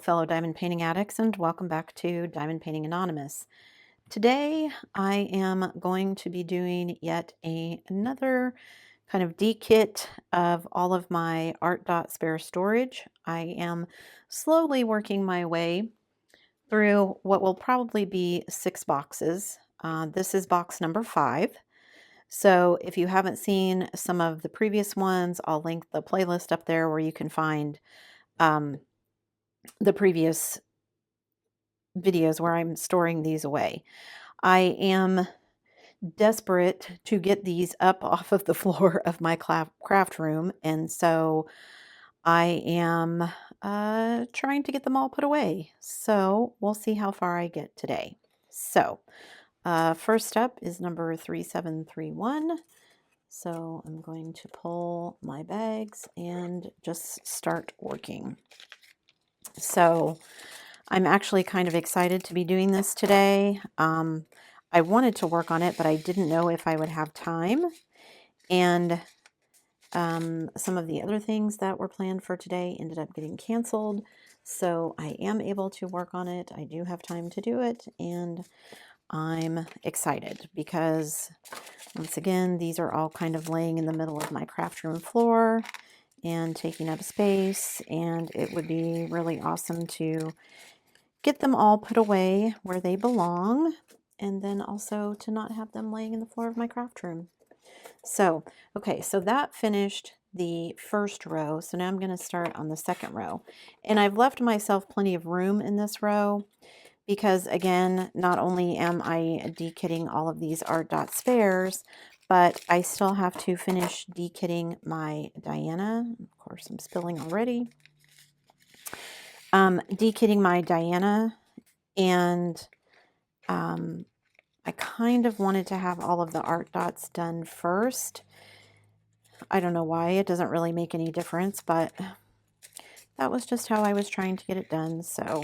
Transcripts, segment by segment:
fellow diamond painting addicts, and welcome back to Diamond Painting Anonymous. Today I am going to be doing yet another kind of dekit of all of my ArtDot spare storage. I am slowly working my way through what will probably be 6 boxes. This is box number 5. So if you haven't seen some of the previous ones, I'll link the playlist up there where you can find the previous videos where I'm storing these away. I am desperate to get these up off of the floor of my craft room, and so I am trying to get them all put away. So we'll see how far I get today. So first up is number 3731. So I'm going to pull my bags and just start working. So I'm actually kind of excited to be doing this today. I wanted to work on it, but I didn't know if I would have time. And some of the other things that were planned for today ended up getting canceled. So I am able to work on it. I do have time to do it. And I'm excited because, once again, these are all kind of laying in the middle of my craft room floor and taking up space. And it would be really awesome to get them all put away where they belong, and then also to not have them laying in the floor of my craft room. So, okay, so that finished the first row. So now I'm going to start on the second row. And I've left myself plenty of room in this row because, again, not only am I dekitting all of these ArtDot spares, but I still have to finish dekitting my Diana. Of course, I'm spilling already. Dekitting my Diana, and I kind of wanted to have all of the ArtDots done first. I don't know why, it doesn't really make any difference, but that was just how I was trying to get it done. So,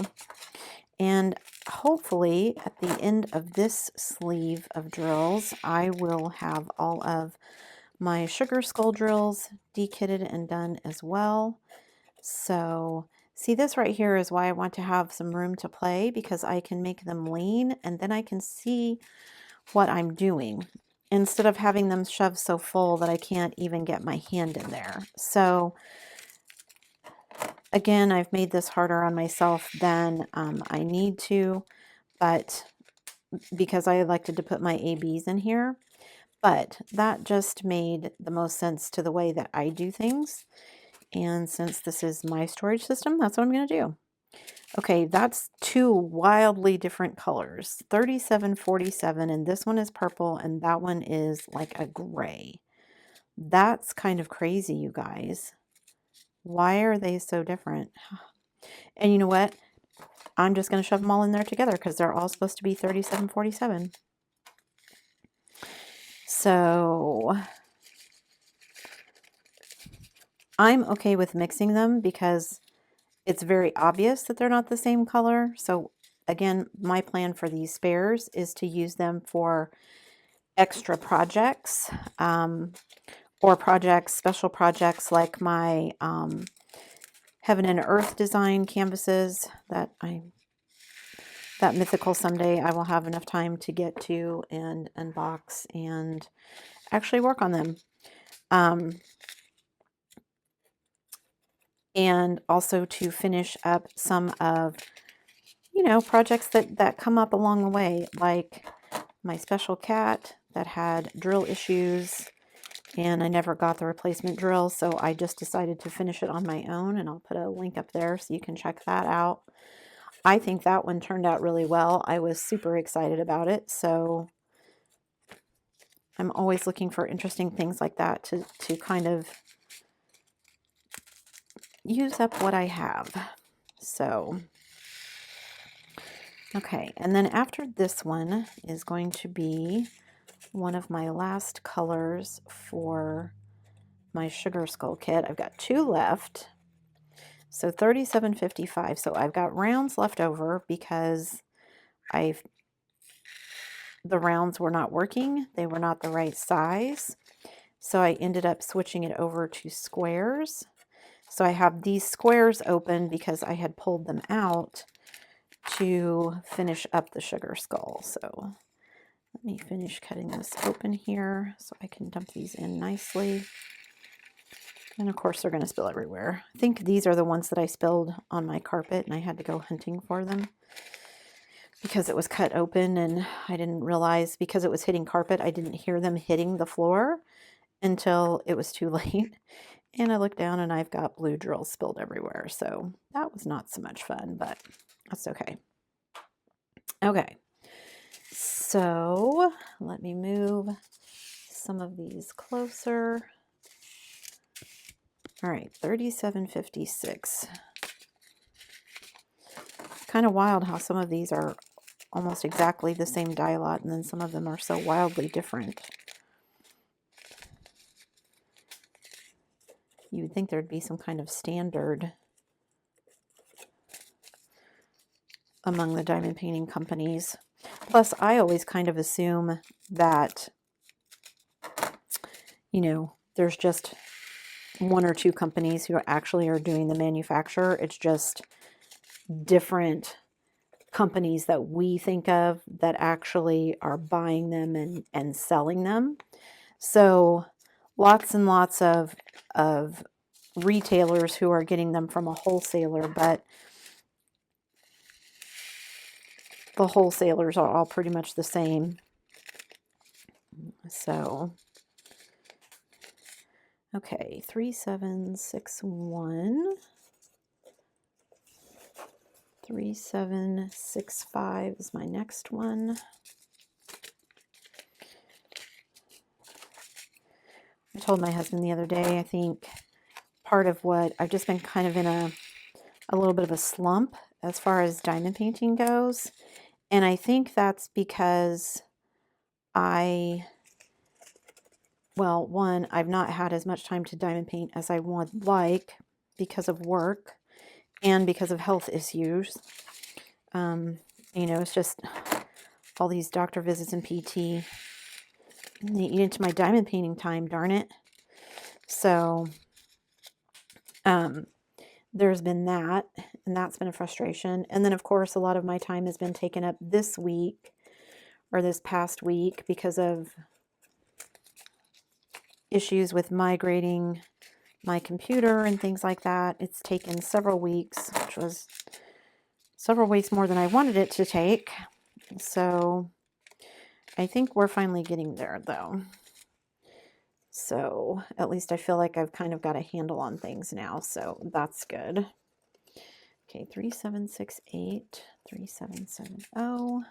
and hopefully at the end of this sleeve of drills, I will have all of my sugar skull drills dekitted and done as well. So see, this right here is why I want to have some room to play, because I can make them lean and then I can see what I'm doing instead of having them shoved so full that I can't even get my hand in there. So again, I've made this harder on myself than I need to, but because I elected to put my ABs in here, but that just made the most sense to the way that I do things. And since this is my storage system, that's what I'm going to do. Okay, that's 2 wildly different colors, 3747, and this one is purple, and that one is like a gray. That's kind of crazy, you guys. Why are they so different? And you know what? I'm just going to shove them all in there together because they're all supposed to be 3747. So I'm okay with mixing them because it's very obvious that they're not the same color. So again, my plan for these spares is to use them for extra projects, or projects, special projects like my Heaven and Earth design canvases that mythical someday I will have enough time to get to and unbox and actually work on them. And also to finish up some of, projects that come up along the way, like my special cat that had drill issues and I never got the replacement drill, so I just decided to finish it on my own, and I'll put a link up there so you can check that out. I think that one turned out really well. I was super excited about it, so I'm always looking for interesting things like that to kind of use up what I have. So, okay, and then after this one is going to be one of my last colors for my sugar skull kit. I've got 2 left. So 3755. So I've got rounds left over because the rounds were not working. They were not the right size. So I ended up switching it over to squares. So I have these squares open because I had pulled them out to finish up the sugar skull. So let me finish cutting this open here so I can dump these in nicely. And of course they're going to spill everywhere. I think these are the ones that I spilled on my carpet and I had to go hunting for them because it was cut open, and I didn't realize, because it was hitting carpet, I didn't hear them hitting the floor until it was too late. And I looked down and I've got blue drills spilled everywhere. So that was not so much fun, but that's okay. Okay, so let me move some of these closer. All right, 3756. Kind of wild how some of these are almost exactly the same dye lot, and then some of them are so wildly different. You would think there'd be some kind of standard among the diamond painting companies. Plus, I always kind of assume that, you know, there's just one or two companies who actually are doing the manufacture. It's just different companies that we think of that actually are buying them and selling them. So lots and lots of retailers who are getting them from a wholesaler, but the wholesalers are all pretty much the same. So, okay, 3761. 3765 is my next one. I told my husband the other day, I think part of what I've just been kind of in a little bit of a slump as far as diamond painting goes. And I think that's because well, one, I've not had as much time to diamond paint as I would like because of work and because of health issues. You know, it's just all these doctor visits and PT. And they eat into my diamond painting time, darn it. So, there's been that, and that's been a frustration. And then, of course, a lot of my time has been taken up this week, or this past week, because of issues with migrating my computer and things like that. It's taken several weeks, which was several weeks more than I wanted it to take. So I think we're finally getting there, though. So at least I feel like I've kind of got a handle on things now, so that's good. Okay, 3768, 3770.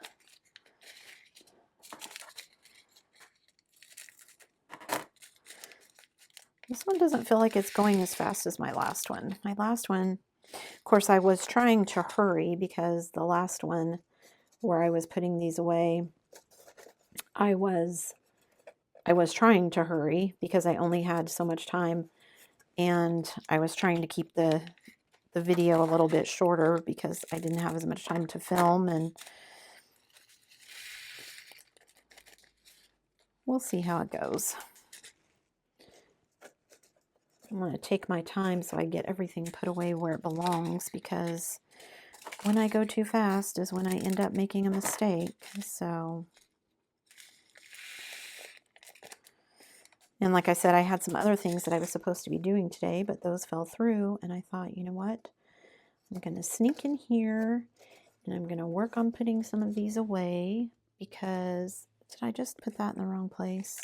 This one doesn't feel like it's going as fast as my last one. My last one, of course, I was trying to hurry because the last one where I was putting these away, I was trying to hurry because I only had so much time, and I was trying to keep the video a little bit shorter because I didn't have as much time to film, and we'll see how it goes. I'm going to take my time so I get everything put away where it belongs, because when I go too fast is when I end up making a mistake. So, and like I said, I had some other things that I was supposed to be doing today, but those fell through, and I thought, you know what? I'm going to sneak in here and I'm going to work on putting some of these away, because did I just put that in the wrong place?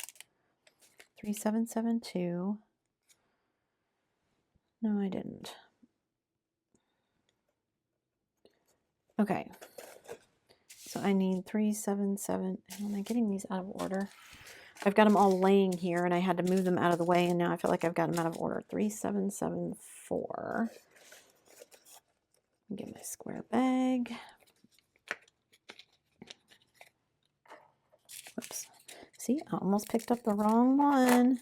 3772. No, I didn't. Okay. So I need 377. Am I getting these out of order? I've got them all laying here and I had to move them out of the way, and now I feel like I've got them out of order. 3774. Get my square bag. Whoops. See, I almost picked up the wrong one.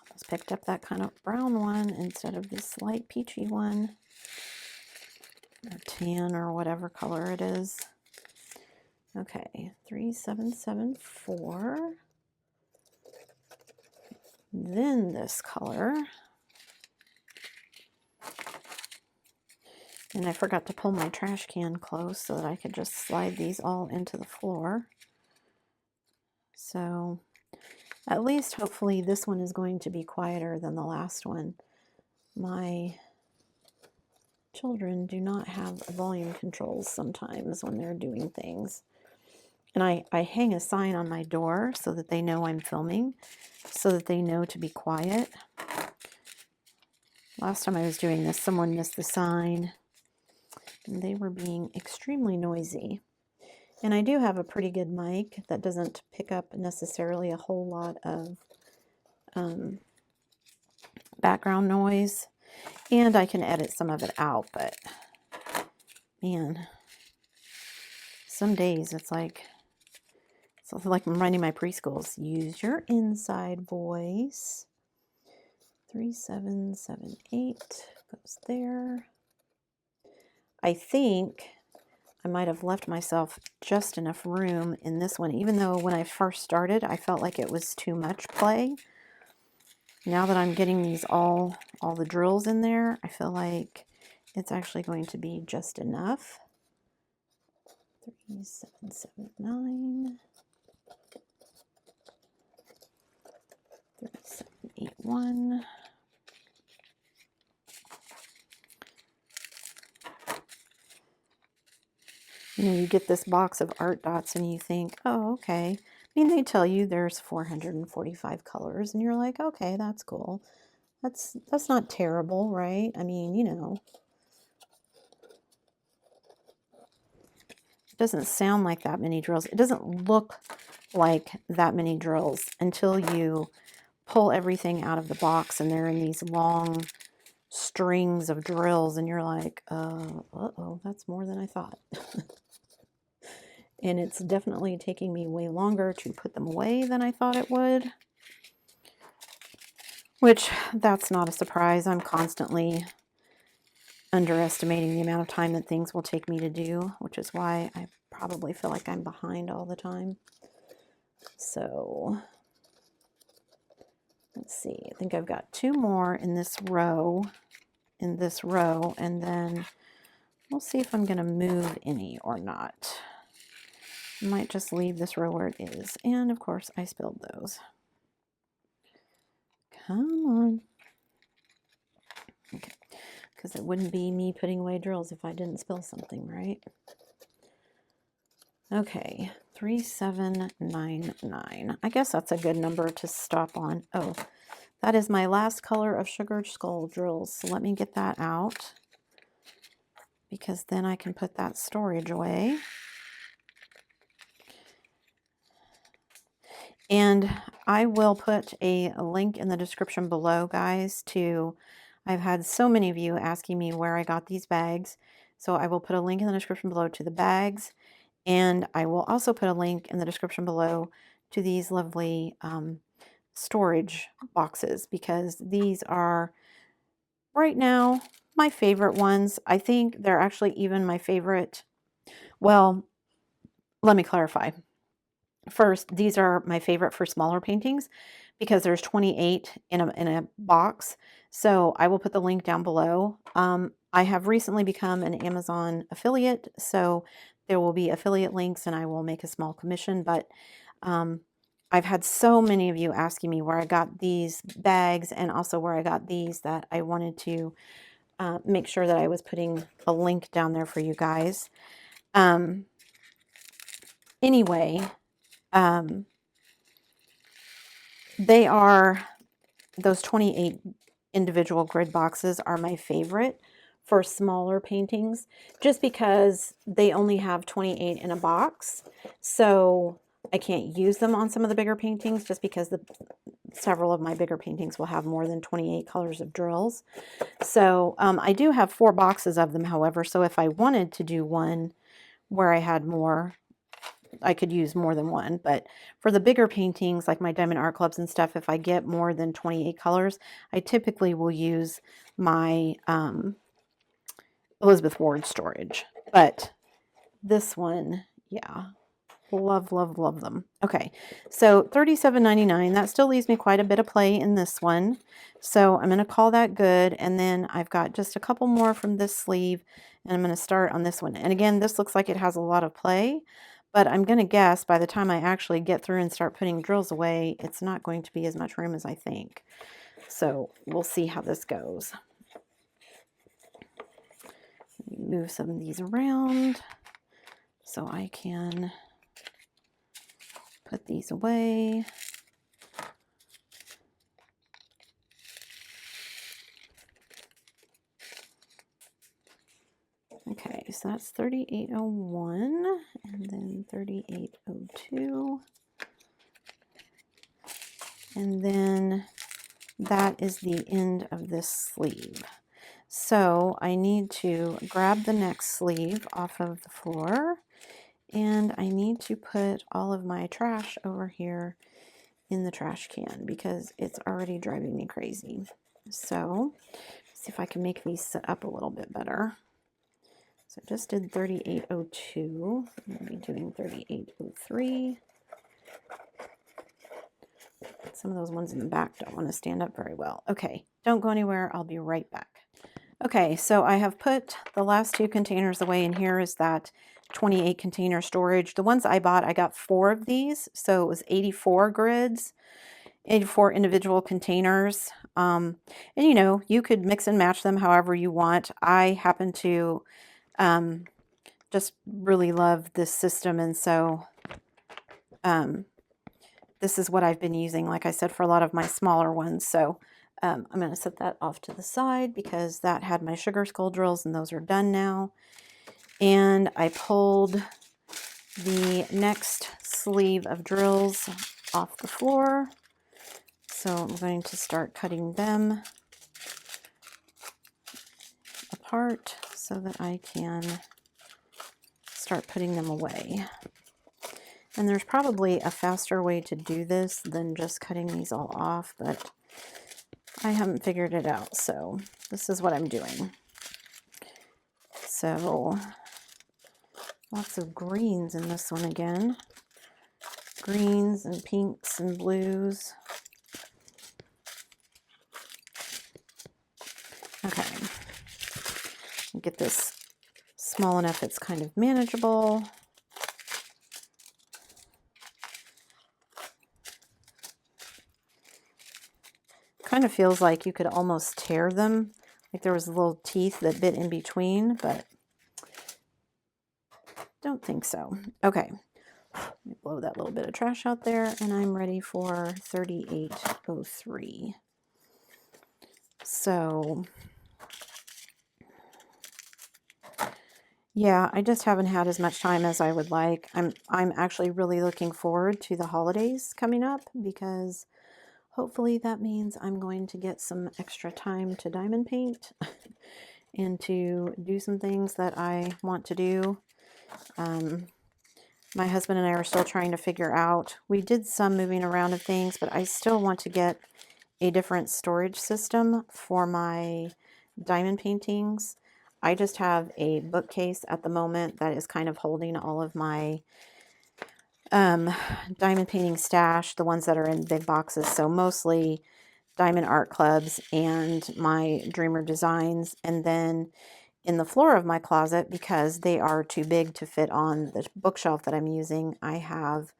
Almost picked up that kind of brown one instead of this light peachy one. Or tan, or whatever color it is. Okay, 3774. Then this color. And I forgot to pull my trash can close so that I could just slide these all into the floor. So at least hopefully this one is going to be quieter than the last one. My children do not have volume controls sometimes when they're doing things. And I hang a sign on my door so that they know I'm filming, so that they know to be quiet. Last time I was doing this, someone missed the sign, and they were being extremely noisy. And I do have a pretty good mic that doesn't pick up necessarily a whole lot of background noise. And I can edit some of it out, but man, some days it's like I'm running my preschools. Use your inside voice. 3778 goes there. I think I might have left myself just enough room in this one, even though when I first started, I felt like it was too much play. Now that I'm getting these all the drills in there, I feel like it's actually going to be just enough. 3779, 3781. You know, you get this box of ArtDots and you think, oh, okay. I mean, they tell you there's 445 colors, and you're like, okay, that's cool. That's not terrible, right? I mean, you know, it doesn't sound like that many drills. It doesn't look like that many drills until you pull everything out of the box and they're in these long strings of drills, and you're like, uh-oh, that's more than I thought. And it's definitely taking me way longer to put them away than I thought it would. Which, that's not a surprise. I'm constantly underestimating the amount of time that things will take me to do, which is why I probably feel like I'm behind all the time. So, let's see. I think I've got 2 more in this row, and then we'll see if I'm going to move any or not. I might just leave this row where it is. And, of course, I spilled those. Come on. Okay, because it wouldn't be me putting away drills if I didn't spill something, right? Okay, 3799. I guess that's a good number to stop on. Oh, that is my last color of Sugar Skull drills. So let me get that out, because then I can put that storage away. And I will put a link in the description below, guys, to, I've had so many of you asking me where I got these bags. So I will put a link in the description below to the bags. And I will also put a link in the description below to these lovely storage boxes, because these are, right now, my favorite ones. I think they're actually even my favorite. Well, let me clarify. First, these are my favorite for smaller paintings because there's 28 in a box. So I will put the link down below. I have recently become an Amazon affiliate, so there will be affiliate links and I will make a small commission. But I've had so many of you asking me where I got these bags and also where I got these, that I wanted to make sure that I was putting a link down there for you guys. Anyway, they are, those 28 individual grid boxes are my favorite for smaller paintings, just because they only have 28 in a box. So I can't use them on some of the bigger paintings, just because several of my bigger paintings will have more than 28 colors of drills. So I do have 4 boxes of them, however, so if I wanted to do one where I had more, I could use more than one. But for the bigger paintings, like my Diamond Art Clubs and stuff, if I get more than 28 colors, I typically will use my Elizabeth Ward storage. But this one, yeah, love, love, love them. Okay, so $37.99. That still leaves me quite a bit of play in this one. So I'm going to call that good. And then I've got just a couple more from this sleeve. And I'm going to start on this one. And again, this looks like it has a lot of play, but I'm going to guess by the time I actually get through and start putting drills away, it's not going to be as much room as I think. So we'll see how this goes. Move some of these around so I can put these away. Okay, so that's 3801 and then 3802. And then that is the end of this sleeve. So I need to grab the next sleeve off of the floor, and I need to put all of my trash over here in the trash can because it's already driving me crazy. So see if I can make these sit up a little bit better. So I just did 3802. I'm going to be doing 3803. Some of those ones in the back don't want to stand up very well. Okay, don't go anywhere. I'll be right back. Okay, so I have put the last two containers away, and here is that 28 container storage. The ones I bought, I got 4 of these, so it was 84 grids, 84 individual containers. And you know, you could mix and match them however you want. I happen to just really love this system, and so this is what I've been using, like I said, for a lot of my smaller ones. So I'm going to set that off to the side because that had my sugar skull drills, and those are done now. And I pulled the next sleeve of drills off the floor. So I'm going to start cutting them apart so that I can start putting them away. And there's probably a faster way to do this than just cutting these all off, but I haven't figured it out, so this is what I'm doing. So lots of greens in this one again. Greens and pinks and blues. Okay. Get this small enough it's kind of manageable. Kind of feels like you could almost tear them, like there was little teeth that bit in between, but don't think so. Okay, let me blow that little bit of trash out there, and I'm ready for 3803. So yeah, I just haven't had as much time as I would like. I'm actually really looking forward to the holidays coming up because hopefully that means I'm going to get some extra time to diamond paint and to do some things that I want to do. My husband and I are still trying to figure out, we did some moving around of things, but I still want to get a different storage system for my diamond paintings. I just have a bookcase at the moment that is kind of holding all of my diamond painting stash, the ones that are in big boxes, so mostly diamond art clubs and my dreamer designs. And then in the floor of my closet, because they are too big to fit on the bookshelf that I'm using, I have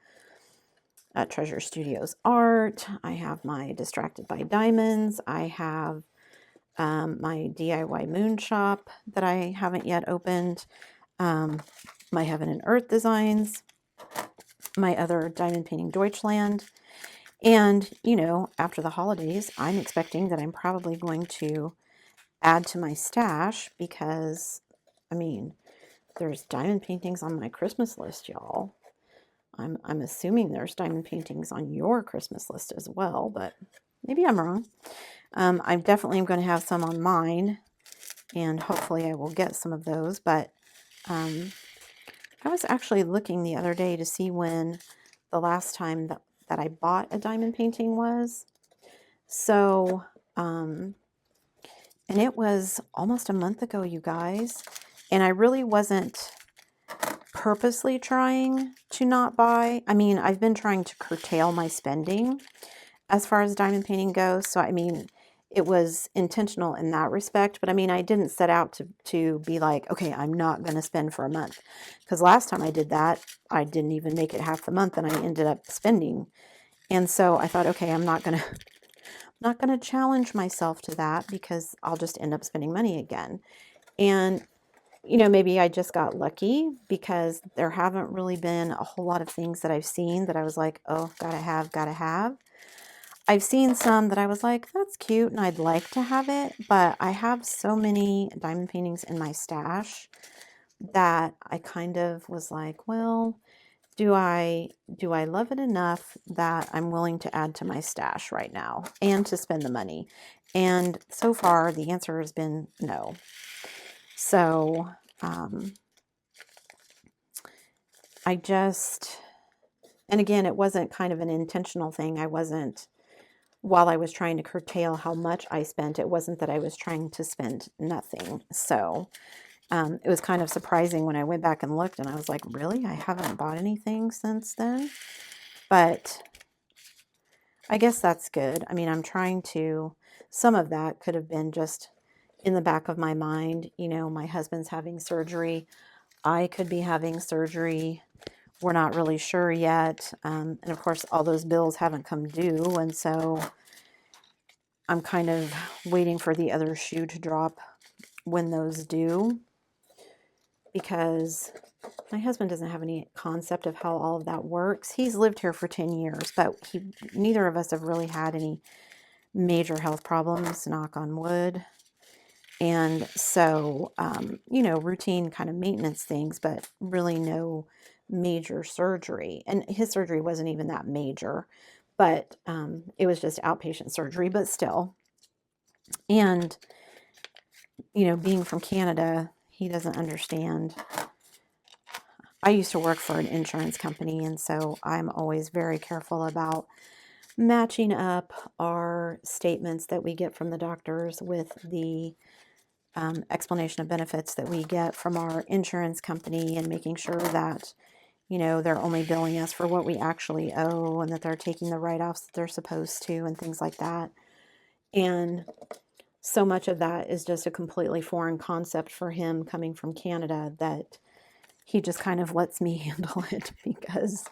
Treasure Studios art, I have my Distracted by Diamonds, I have my DIY moon shop that I haven't yet opened, my Heaven and Earth designs, my other diamond painting Deutschland. And, you know, after the holidays, I'm expecting that I'm probably going to add to my stash because, I mean, there's diamond paintings on my Christmas list, y'all. I'm assuming there's diamond paintings on your Christmas list as well, but maybe I'm wrong. I definitely am going to have some on mine, and hopefully I will get some of those, but I was actually looking the other day to see when the last time that I bought a diamond painting was. So, and it was almost a month ago, you guys, and I really wasn't purposely trying to not buy. I mean, I've been trying to curtail my spending as far as diamond painting goes. So, I mean, it was intentional in that respect. But I mean, I didn't set out to be like, okay, I'm not going to spend for a month. Because last time I did that, I didn't even make it half the month and I ended up spending. And so I thought, okay, I'm not going to not going to challenge myself to that because I'll just end up spending money again. And you know, maybe I just got lucky because there haven't really been a whole lot of things that I've seen that I was like, oh, gotta have, gotta have. I've seen some that I was like, that's cute and I'd like to have it, but I have so many diamond paintings in my stash that I kind of was like, well, do I love it enough that I'm willing to add to my stash right now and to spend the money? And so far the answer has been no. So I just, and again, it wasn't kind of an intentional thing. I wasn't, while I was trying to curtail how much I spent, it wasn't that I was trying to spend nothing. So it was kind of surprising when I went back and looked and I was like, really? I haven't bought anything since then? But I guess that's good. I mean, I'm trying to, some of that could have been just in the back of my mind. You know, my husband's having surgery. I could be having surgery. We're not really sure yet. And of course, all those bills haven't come due. And so I'm kind of waiting for the other shoe to drop when those do, because my husband doesn't have any concept of how all of that works. He's lived here for 10 years, but neither of us have really had any major health problems, knock on wood. And so, you know, routine kind of maintenance things, but really no major surgery. And his surgery wasn't even that major, but it was just outpatient surgery, but still. And, you know, being from Canada, he doesn't understand. I used to work for an insurance company, and so I'm always very careful about matching up our statements that we get from the doctors with the explanation of benefits that we get from our insurance company, and making sure that, you know, they're only billing us for what we actually owe and that they're taking the write-offs that they're supposed to and things like that. And so much of that is just a completely foreign concept for him coming from Canada that he just kind of lets me handle it because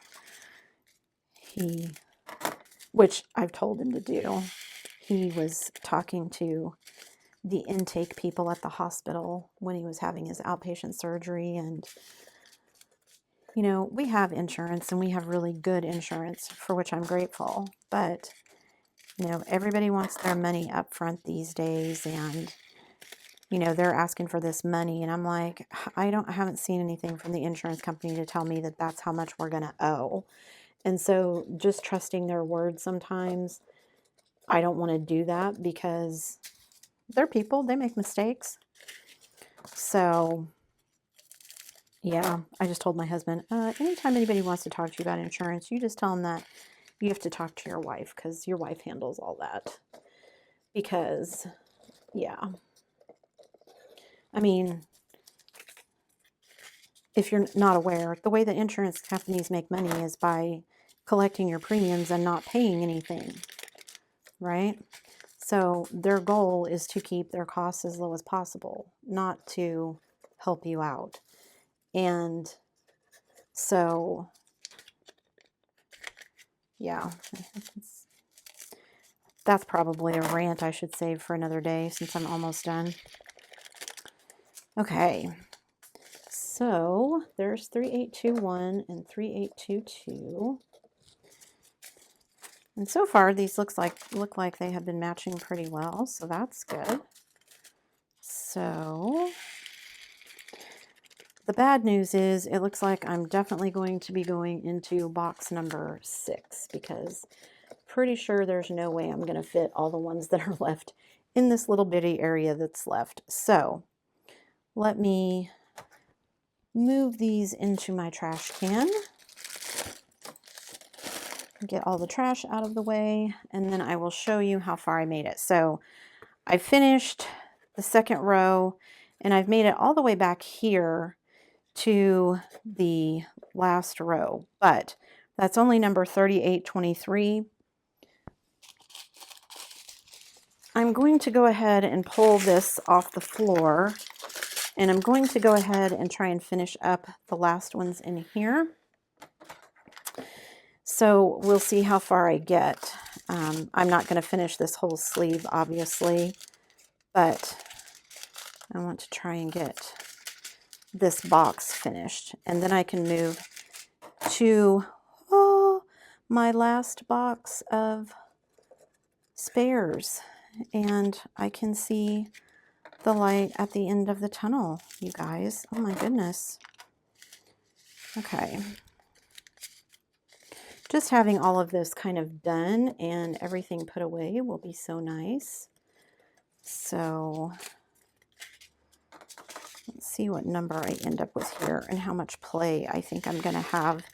which I've told him to do. He was talking to the intake people at the hospital when he was having his outpatient surgery. And, you know, we have insurance and we have really good insurance, for which I'm grateful. But, you know, everybody wants their money up front these days. And, you know, they're asking for this money. And I'm like, I haven't seen anything from the insurance company to tell me that that's how much we're going to owe. And so just trusting their word sometimes, I don't want to do that because they're people, they make mistakes. So, yeah, I just told my husband, anytime anybody wants to talk to you about insurance, you just tell them that you have to talk to your wife because your wife handles all that. Because, yeah, I mean, if you're not aware, the way that insurance companies make money is by collecting your premiums and not paying anything, right? So their goal is to keep their costs as low as possible, not to help you out. And so, yeah, that's probably a rant I should save for another day since I'm almost done. Okay, so there's 3821 and 3822. And so far these look like they have been matching pretty well, so that's good. So the bad news is it looks like I'm definitely going to be going into box number 6 because pretty sure there's no way I'm going to fit all the ones that are left in this little bitty area that's left. So let me move these into my trash can, get all the trash out of the way, and then I will show you how far I made it. So I finished the second row and I've made it all the way back here to the last row, but that's only number 3823. I'm going to go ahead and pull this off the floor, and I'm going to go ahead and try and finish up the last ones in here. So we'll see how far I get. I'm not going to finish this whole sleeve, obviously, but I want to try and get this box finished, and then I can move to my last box of spares, and I can see the light at the end of the tunnel, you guys. Oh my goodness. Okay. Just having all of this kind of done and everything put away will be so nice. So let's see what number I end up with here and how much play I think I'm going to have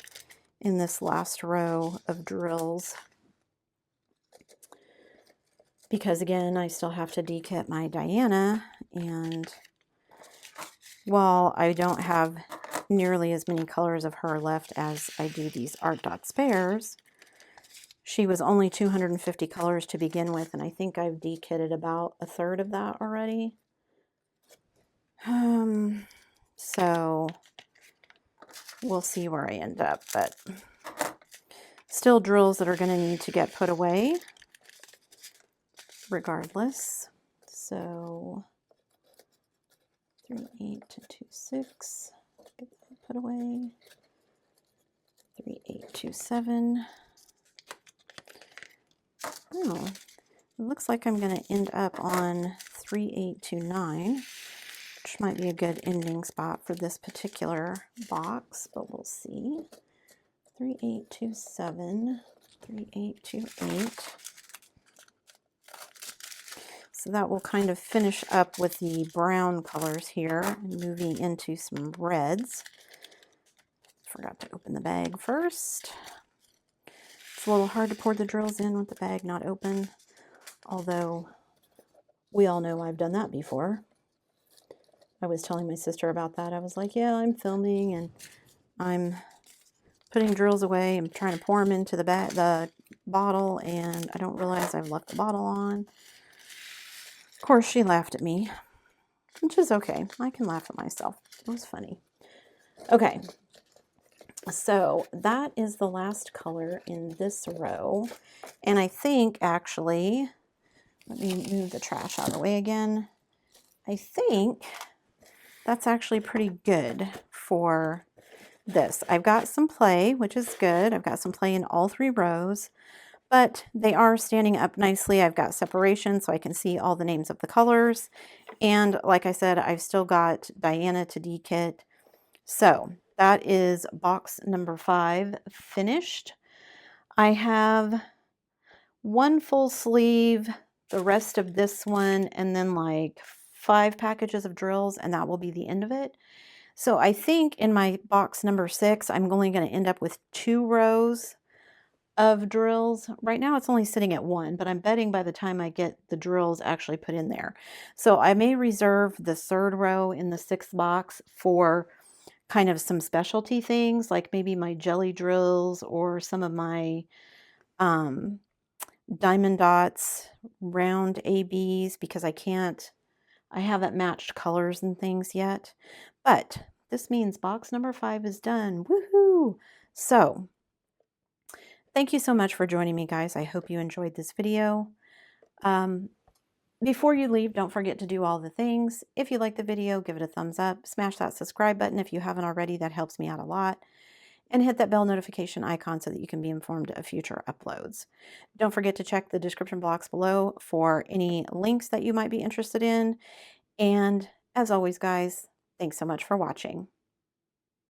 in this last row of drills. Because again, I still have to dekit my Diana, and while I don't have nearly as many colors of her left as I do these ArtDot spares, she was only 250 colors to begin with, and I think I've dekitted about a third of that already. So we'll see where I end up, but still drills that are going to need to get put away regardless. So 3826, get that put away. 3827. Oh, it looks like I'm going to end up on 3829, which might be a good ending spot for this particular box, but we'll see. 3827, 3828. So that will kind of finish up with the brown colors here and moving into some reds. Forgot to open the bag first. It's a little hard to pour the drills in with the bag not open, although we all know I've done that before. I was telling my sister about that. I was like, yeah, I'm filming and I'm putting drills away. I'm trying to pour them into the bottle, and I don't realize I've left the bottle on. Of course, she laughed at me, which is okay. I can laugh at myself. It was funny. Okay. So that is the last color in this row. And I think actually, let me move the trash out of the way again. I think that's actually pretty good for this. I've got some play, which is good. I've got some play in all three rows, but they are standing up nicely. I've got separation so I can see all the names of the colors. And like I said, I've still got Diana to dekit. So that is box number 5 finished. I have one full sleeve, the rest of this one, and then like 5 packages of drills, and that will be the end of it. So I think in my box number 6, I'm only going to end up with 2 rows of drills. Right now it's only sitting at 1, but I'm betting by the time I get the drills actually put in there. So I may reserve the 3rd row in the 6th box for kind of some specialty things, like maybe my jelly drills or some of my diamond dots, round ABs, because I haven't matched colors and things yet. But this means box number 5 is done. Woohoo! So thank you so much for joining me, guys. I hope you enjoyed this video. Before you leave, don't forget to do all the things. If you like the video, give it a thumbs up. Smash that subscribe button if you haven't already. That helps me out a lot. And hit that bell notification icon so that you can be informed of future uploads. Don't forget to check the description box below for any links that you might be interested in. And as always, guys, thanks so much for watching.